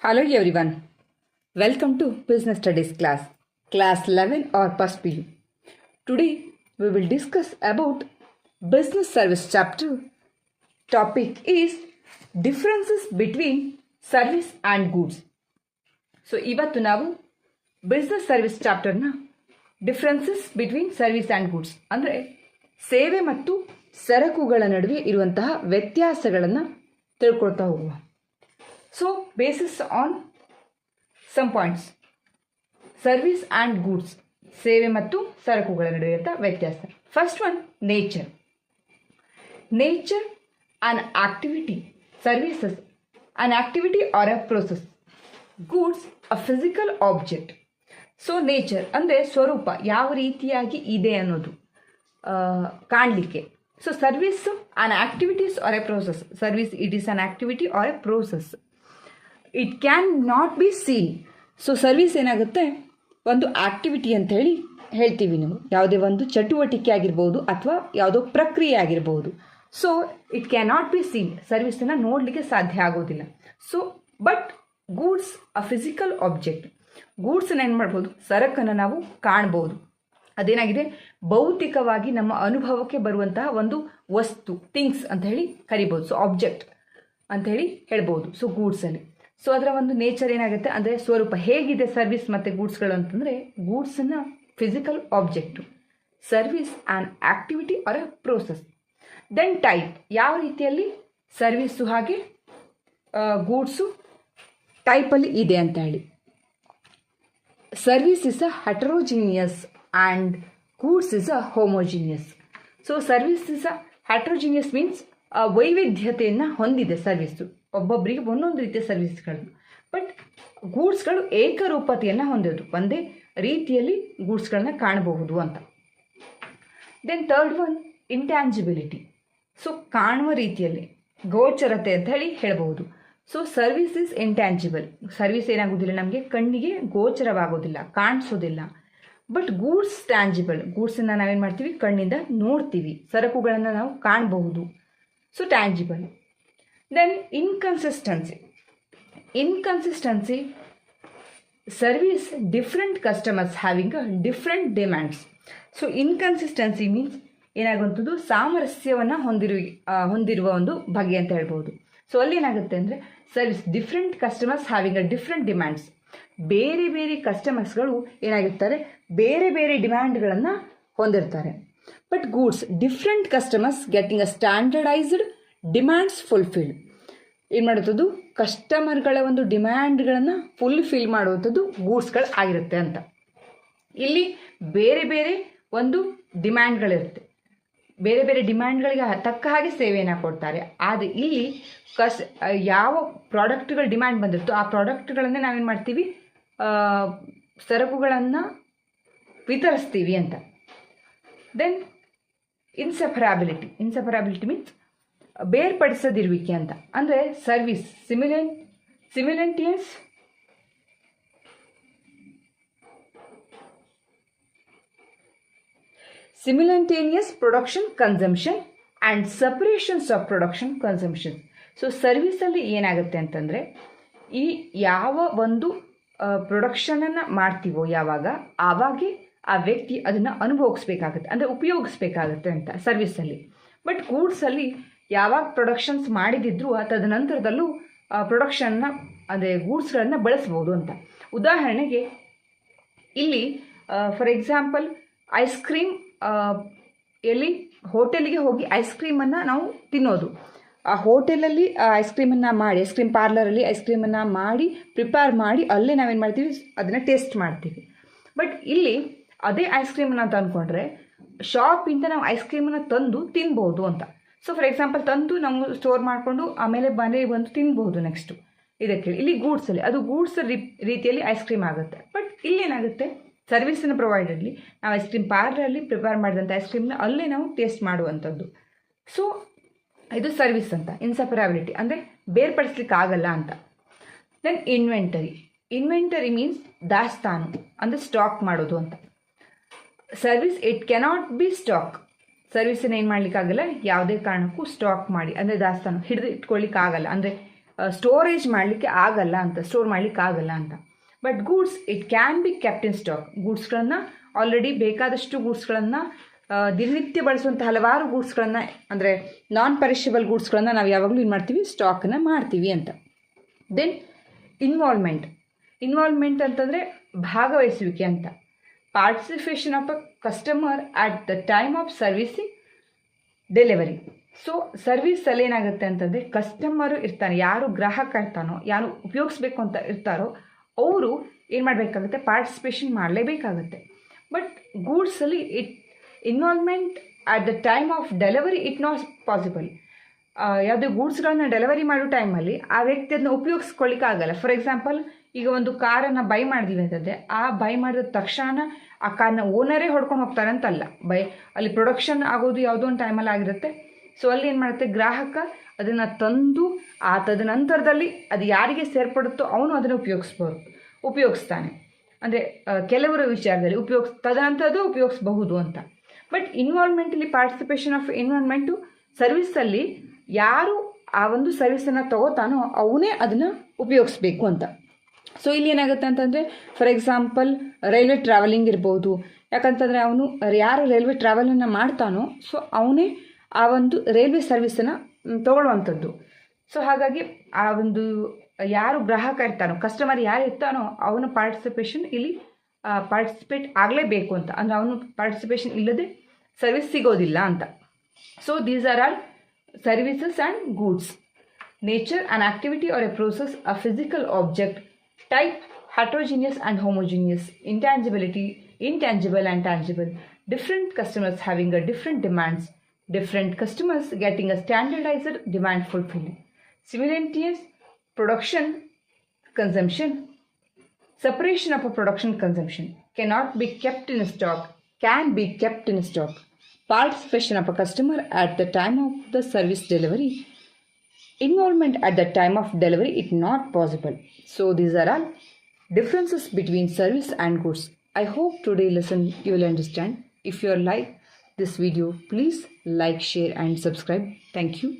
Hello everyone, welcome to Business Studies class 11 or first PU. Today we will discuss about Business Service chapter. Topic is differences between service and goods. So ಇವತ್ತು ನಾವು business service ಚಾಪ್ಟರ್ನ differences between service and goods ಅಂದರೆ ಸೇವೆ ಮತ್ತು ಸರಕುಗಳ ನಡುವೆ ಇರುವಂತಹ ವ್ಯತ್ಯಾಸಗಳನ್ನು ತಿಳ್ಕೊಳ್ತಾ ಹೋಗುವ. So basis on some points, service and goods, ಸೇವೆ ಮತ್ತು ಸರಕುಗಳ ನಡುವೆ ಇರುವಂಥ ವ್ಯತ್ಯಾಸ. First one, nature. Nature an activity, services an activity or a process, goods a physical object. So nature ಅಂದರೆ ಸ್ವರೂಪ, ಯಾವ ರೀತಿಯಾಗಿ ಇದೆ ಅನ್ನೋದು ಕಾಣಲಿಕ್ಕೆ. So service an activities are a process. Service it is an activity R a process. It can not be seen. So service ಏನಾಗುತ್ತೆ, ಒಂದು activity ಅಂತ ಹೇಳ್ತೀವಿ ನಾವು. ಯಾವುದೇ ಒಂದು ಚಟುವಟಿಕೆ ಆಗಿರ್ಬೋದು ಅಥವಾ ಯಾವುದೋ ಪ್ರಕ್ರಿಯೆ ಆಗಿರ್ಬೋದು. So it can not be seen. ಸರ್ವಿಸನ್ನು ನೋಡಲಿಕ್ಕೆ ಸಾಧ್ಯ ಆಗೋದಿಲ್ಲ. So but goods a physical object. ಗೂಡ್ಸನ್ನು ಏನು ಮಾಡ್ಬೋದು, ಸರಕನ್ನು ನಾವು ಕಾಣ್ಬೋದು. ಅದೇನಾಗಿದೆ, ಭೌತಿಕವಾಗಿ ನಮ್ಮ ಅನುಭವಕ್ಕೆ ಬರುವಂತಹ ಒಂದು ವಸ್ತು, ಥಿಂಗ್ಸ್ ಅಂತ ಕರಿಬೋದು. ಸೊ ಆಬ್ಜೆಕ್ಟ್ ಅಂತ ಹೇಳ್ಬೋದು. ಸೊ ಗೂಡ್ಸಲ್ಲಿ ಸೊ ಅದರ ಒಂದು ನೇಚರ್ ಏನಾಗುತ್ತೆ ಅಂದರೆ ಸ್ವರೂಪ ಹೇಗಿದೆ ಸರ್ವಿಸ್ ಮತ್ತು ಗೂಡ್ಸ್ಗಳು ಅಂತಂದರೆ, ಗೂಡ್ಸನ್ನು physical object, service and activity R a process. Then type, ಯಾವ ರೀತಿಯಲ್ಲಿ ಸರ್ವಿಸ್ಸು ಹಾಗೆ ಗೂಡ್ಸು ಟೈಪಲ್ಲಿ ಇದೆ ಅಂತ service is a heterogeneous and goods is a homogeneous. So service is a heterogeneous means ವೈವಿಧ್ಯತೆಯನ್ನು ಹೊಂದಿದೆ ಸರ್ವಿಸ್ಸು, ಒಬ್ಬೊಬ್ಬರಿಗೆ ಒಂದೊಂದು ರೀತಿಯ ಸರ್ವಿಸ್ಗಳು. ಬಟ್ ಗೂಡ್ಸ್ಗಳು ಏಕರೂಪತೆಯನ್ನು ಹೊಂದೋದು, ಒಂದೇ ರೀತಿಯಲ್ಲಿ ಗೂಡ್ಸ್ಗಳನ್ನ ಕಾಣಬಹುದು ಅಂತ. Then third one, intangibility. So ಕಾಣುವ ರೀತಿಯಲ್ಲಿ, ಗೋಚರತೆ ಅಂತ ಹೇಳ್ಬಹುದು. So service is intangible. Service ಏನಾಗೋದಿಲ್ಲ, ನಮಗೆ ಕಣ್ಣಿಗೆ ಗೋಚರವಾಗೋದಿಲ್ಲ, ಕಾಣಿಸೋದಿಲ್ಲ. But goods tangible. ಗೂಡ್ಸನ್ನು ನಾವೇನು ಮಾಡ್ತೀವಿ, ಕಣ್ಣಿಂದ ನೋಡ್ತೀವಿ, ಸರಕುಗಳನ್ನು ನಾವು ಕಾಣಬಹುದು. So tangible. Then inconsistency. Inconsistency, service different customers having a different demands. So inconsistency means ಏನಾಗುವಂಥದ್ದು, ಸಾಮರಸ್ಯವನ್ನು ಹೊಂದಿರುವ ಒಂದು ಬಗೆ ಅಂತ ಹೇಳ್ಬೋದು. ಸೊ ಅಲ್ಲಿ ಏನಾಗುತ್ತೆ ಅಂದರೆ service different customers having a different demands. ಬೇರೆ ಬೇರೆ ಕಸ್ಟಮರ್ಸ್ಗಳು ಏನಾಗಿರ್ತಾರೆ, ಬೇರೆ ಬೇರೆ ಡಿಮ್ಯಾಂಡ್ಗಳನ್ನು ಹೊಂದಿರ್ತಾರೆ. But goods different customers getting a standardised demands fulfilled. ಏನು ಮಾಡುವಂಥದ್ದು, ಕಸ್ಟಮರ್ಗಳ ಒಂದು ಡಿಮ್ಯಾಂಡ್ಗಳನ್ನು ಫುಲ್ಫಿಲ್ ಮಾಡುವಂಥದ್ದು ಗೂಡ್ಸ್ಗಳು ಆಗಿರುತ್ತೆ ಅಂತ. ಇಲ್ಲಿ ಬೇರೆ ಬೇರೆ ಒಂದು ಡಿಮ್ಯಾಂಡ್ಗಳಿರುತ್ತೆ, ಬೇರೆ ಬೇರೆ ಡಿಮ್ಯಾಂಡ್ಗಳಿಗೆ ತಕ್ಕ ಹಾಗೆ ಸೇವೆಯನ್ನು ಕೊಡ್ತಾರೆ. ಆದರೆ ಇಲ್ಲಿ ಯಾವ ಪ್ರಾಡಕ್ಟ್ಗಳ ಡಿಮ್ಯಾಂಡ್ ಬಂದಿರುತ್ತೋ ಆ ಪ್ರಾಡಕ್ಟ್ಗಳನ್ನೇ ನಾವೇನು ಮಾಡ್ತೀವಿ, ಸರಕುಗಳನ್ನು ವಿತರಿಸ್ತೀವಿ ಅಂತ. ದೆನ್ ಇನ್ಸೆಪರಾಬಿಲಿಟಿ. ಇನ್ಸೆಪರಾಬಿಲಿಟಿ ಮೀನ್ಸ್ ಬೇರ್ಪಡಿಸದಿರುವಿಕೆ ಅಂತ. ಅಂದರೆ service simultaneous production consumption and separations of production consumption. So ಸರ್ವಿಸಲ್ಲಿ ಏನಾಗುತ್ತೆ ಅಂತಂದರೆ, ಈ ಯಾವ ಒಂದು ಪ್ರೊಡಕ್ಷನನ್ನು ಮಾಡ್ತೀವೋ ಆವಾಗೇ ಆ ವ್ಯಕ್ತಿ ಅದನ್ನು ಅನುಭವಿಸ್ಬೇಕಾಗುತ್ತೆ, ಅಂದರೆ ಉಪಯೋಗಿಸ್ಬೇಕಾಗತ್ತೆ ಅಂತ ಸರ್ವಿಸಲ್ಲಿ. ಬಟ್ ಗೂಡ್ಸಲ್ಲಿ ಯಾವಾಗ ಪ್ರೊಡಕ್ಷನ್ಸ್ ಮಾಡಿದಿದ್ರು ತದನಂತರದಲ್ಲೂ ಪ್ರೊಡಕ್ಷನ್ನ ಅಂದರೆ ಗೂಡ್ಸ್ಗಳನ್ನು ಬಳಸ್ಬೋದು ಅಂತ. ಉದಾಹರಣೆಗೆ ಇಲ್ಲಿ ಫಾರ್ ಎಕ್ಸಾಂಪಲ್ ಐಸ್ ಕ್ರೀಮ್, ಎಲ್ಲಿ ಹೋಟೆಲಿಗೆ ಹೋಗಿ ಐಸ್ ಕ್ರೀಮನ್ನು ನಾವು ತಿನ್ನೋದು. ಆ ಹೋಟೆಲಲ್ಲಿ ಐಸ್ ಕ್ರೀಮನ್ನು ಮಾಡಿ, ಐಸ್ ಕ್ರೀಮ್ ಪಾರ್ಲರಲ್ಲಿ ಐಸ್ ಕ್ರೀಮನ್ನು ಮಾಡಿ ಪ್ರಿಪೇರ್ ಮಾಡಿ ಅಲ್ಲೇ ನಾವೇನು ಮಾಡ್ತೀವಿ, ಅದನ್ನು ಟೇಸ್ಟ್ ಮಾಡ್ತೀವಿ. ಬಟ್ ಇಲ್ಲಿ ಅದೇ ಐಸ್ ಕ್ರೀಮನ್ನು ಅಂತ ಅಂದ್ಕೊಂಡ್ರೆ ಶಾಪಿಂದ ನಾವು ಐಸ್ ಕ್ರೀಮನ್ನು ತಂದು ತಿನ್ಬೋದು ಅಂತ. ಸೊ ಫಾರ್ ಎಕ್ಸಾಂಪಲ್ ತಂದು ನಾವು ಸ್ಟೋರ್ ಮಾಡಿಕೊಂಡು ಆಮೇಲೆ ಮನೆಗೆ ಬಂದು ತಿನ್ಬೋದು. ನೆಕ್ಸ್ಟು ಇದಕ್ಕೆ ಇಲ್ಲಿ ಗೂಡ್ಸಲ್ಲಿ ಅದು ಗೂಡ್ಸ್ ರೀತಿಯಲ್ಲಿ ಐಸ್ ಕ್ರೀಮ್ ಆಗುತ್ತೆ. ಬಟ್ ಇಲ್ಲೇನಾಗುತ್ತೆ, ಸರ್ವಿಸನ್ನು ಪ್ರೊವೈಡಲ್ಲಿ ನಾವು ಐಸ್ ಕ್ರೀಮ್ ಪಾರ್ಲರಲ್ಲಿ ಪ್ರಿಪೇರ್ ಮಾಡಿದಂಥ ಐಸ್ ಕ್ರೀಮ್ನ ಅಲ್ಲೇ ನಾವು ಟೇಸ್ಟ್ ಮಾಡುವಂಥದ್ದು. ಸೊ ಇದು ಸರ್ವಿಸ್ ಅಂತ. ಇನ್ಸೆಪರಾಬಿಲಿಟಿ ಅಂದರೆ ಬೇರ್ಪಡಿಸ್ಲಿಕ್ಕೆ ಆಗಲ್ಲ ಅಂತ. ದೆನ್ ಇನ್ವೆಂಟರಿ ಮೀನ್ಸ್ ದಾಸ್ತಾನು, ಅಂದರೆ ಸ್ಟಾಕ್ ಮಾಡೋದು ಅಂತ. Service it cannot be stock. ಸರ್ವಿಸನ್ನು ಏನು ಮಾಡಲಿಕ್ಕಾಗಲ್ಲ, ಯಾವುದೇ ಕಾರಣಕ್ಕೂ ಸ್ಟಾಕ್ ಮಾಡಿ ಅಂದರೆ ದಾಸ್ತಾನು ಹಿಡಿದು ಇಟ್ಕೊಳ್ಳಿಕ್ಕಾಗಲ್ಲ. ಅಂದರೆ ಸ್ಟೋರೇಜ್ ಮಾಡಲಿಕ್ಕೆ ಆಗಲ್ಲ ಅಂತ, ಸ್ಟೋರ್ ಮಾಡಲಿಕ್ಕೆ ಆಗಲ್ಲ ಅಂತ. But goods it can be kept in stock. ಗೂಡ್ಸ್ಗಳನ್ನು ಆಲ್ರೆಡಿ ಬೇಕಾದಷ್ಟು ಗೂಡ್ಸ್ಗಳನ್ನು ದಿನನಿತ್ಯ ಬಳಸುವಂಥ ಹಲವಾರು ಗೂಡ್ಸ್ಗಳನ್ನು ಅಂದರೆ ನಾನ್ ಪೆರಿಷಬಲ್ ಗೂಡ್ಸ್ಗಳನ್ನು ನಾವು ಯಾವಾಗಲೂ ಏನು ಮಾಡ್ತೀವಿ, ಸ್ಟಾಕನ್ನು ಮಾಡ್ತೀವಿ ಅಂತ. ದೆನ್ ಇನ್ವಾಲ್ವ್ಮೆಂಟ್ ಅಂತಂದರೆ ಭಾಗವಹಿಸುವಿಕೆ ಅಂತ. Participation of a customer at the time of servicing delivery. So ಸರ್ವಿಸಲ್ಲಿ ಏನಾಗುತ್ತೆ ಅಂತಂದರೆ ಕಸ್ಟಮರು ಇರ್ತಾನೆ, ಯಾರು ಗ್ರಾಹಕ ಇರ್ತಾನೋ, ಯಾರು ಉಪಯೋಗಿಸ್ಬೇಕು ಅಂತ ಇರ್ತಾರೋ ಅವರು ಏನು ಮಾಡಬೇಕಾಗುತ್ತೆ, ಪಾರ್ಟಿಸಿಪೇಷನ್ ಮಾಡಲೇಬೇಕಾಗುತ್ತೆ. ಬಟ್ ಗೂಡ್ಸಲ್ಲಿ involvement at the time of delivery it not possible. ಯಾವುದೇ ಗೂಡ್ಸ್ಗಳನ್ನ ಡೆಲಿವರಿ ಮಾಡೋ ಟೈಮಲ್ಲಿ ಆ ವ್ಯಕ್ತಿ ಅದನ್ನ ಉಪಯೋಗಿಸ್ಕೊಳ್ಳಿಕ್ಕೆ ಆಗಲ್ಲ. ಫಾರ್ ಎಕ್ಸಾಂಪಲ್, ಈಗ ಒಂದು ಕಾರನ್ನು ಬೈ ಮಾಡಿದೀವಿ ಅಂತಂದರೆ ಆ ಬೈ ಮಾಡಿದ ತಕ್ಷಣ ಆ ಕಾರ್ನ ಓನರೇ ಹೊಡ್ಕೊಂಡು ಹೋಗ್ತಾರೆ ಅಂತಲ್ಲ. ಅಲ್ಲಿ ಪ್ರೊಡಕ್ಷನ್ ಆಗೋದು ಯಾವುದೋ ಒಂದು ಟೈಮಲ್ಲಿ ಆಗಿರುತ್ತೆ. ಸೊ ಅಲ್ಲಿ ಏನು ಮಾಡುತ್ತೆ, ಗ್ರಾಹಕ ಅದನ್ನು ತಂದು ಆ ತದನಂತರದಲ್ಲಿ ಅದು ಯಾರಿಗೆ ಸೇರ್ಪಡುತ್ತೋ ಅವನು ಅದನ್ನು ಉಪಯೋಗಿಸ್ತಾನೆ. ಅಂದರೆ ಕೆಲವರ ವಿಚಾರದಲ್ಲಿ ತದನಂತರದ್ದು ಉಪಯೋಗಿಸಬಹುದು ಅಂತ. ಬಟ್ ಇನ್ವಾಲ್ವ್ಮೆಂಟಲ್ಲಿ ಪಾರ್ಟಿಸಿಪೇಷನ್ ಆಫ್ ಇನ್ವಾಲ್ವ್ಮೆಂಟು ಸರ್ವಿಸಲ್ಲಿ ಯಾರು ಆ ಒಂದು ಸರ್ವಿಸನ್ನು ತಗೋತಾನೋ ಅವನೇ ಅದನ್ನು ಉಪಯೋಗಿಸ್ಬೇಕು ಅಂತ. ಸೊ ಇಲ್ಲಿ ಏನಾಗುತ್ತೆ ಅಂತಂದರೆ, ಫಾರ್ ಎಕ್ಸಾಂಪಲ್ ರೈಲ್ವೆ ಟ್ರಾವೆಲಿಂಗ್ ಇರ್ಬೋದು. ಯಾಕಂತಂದರೆ ಅವನು ಯಾರು ರೈಲ್ವೆ ಟ್ರಾವೆಲನ್ನು ಮಾಡ್ತಾನೋ ಸೊ ಅವನೇ ಆ ಒಂದು ರೈಲ್ವೆ ಸರ್ವಿಸನ್ನು ತೊಗೊಳ್ಳುವಂಥದ್ದು. ಸೊ ಹಾಗಾಗಿ ಆ ಒಂದು ಯಾರು ಗ್ರಾಹಕ ಇರ್ತಾನೋ, ಕಸ್ಟಮರ್ ಯಾರು ಇರ್ತಾನೋ ಅವನ ಪಾರ್ಟಿಸಿಪೇಟ್ ಆಗಲೇಬೇಕು ಅಂತ. ಅಂದರೆ ಅವನು ಪಾರ್ಟಿಸಿಪೇಷನ್ ಇಲ್ಲದೆ ಸರ್ವಿಸ್ ಸಿಗೋದಿಲ್ಲ ಅಂತ. So these are all services and goods. Nature an activity R a process, a physical object, type, heterogeneous and homogeneous, intangibility, intangible and tangible, different customers having a different demands, different customers getting a standardized demand fulfilling. Simultaneous production consumption, separation of a production consumption cannot be kept in stock, can be kept in stock. Participation of a customer at the time of the service delivery, involvement at the time of delivery is not possible. So these are all differences between service and goods. I hope today lesson you will understand. If you like this video, please like, share and subscribe. Thank you.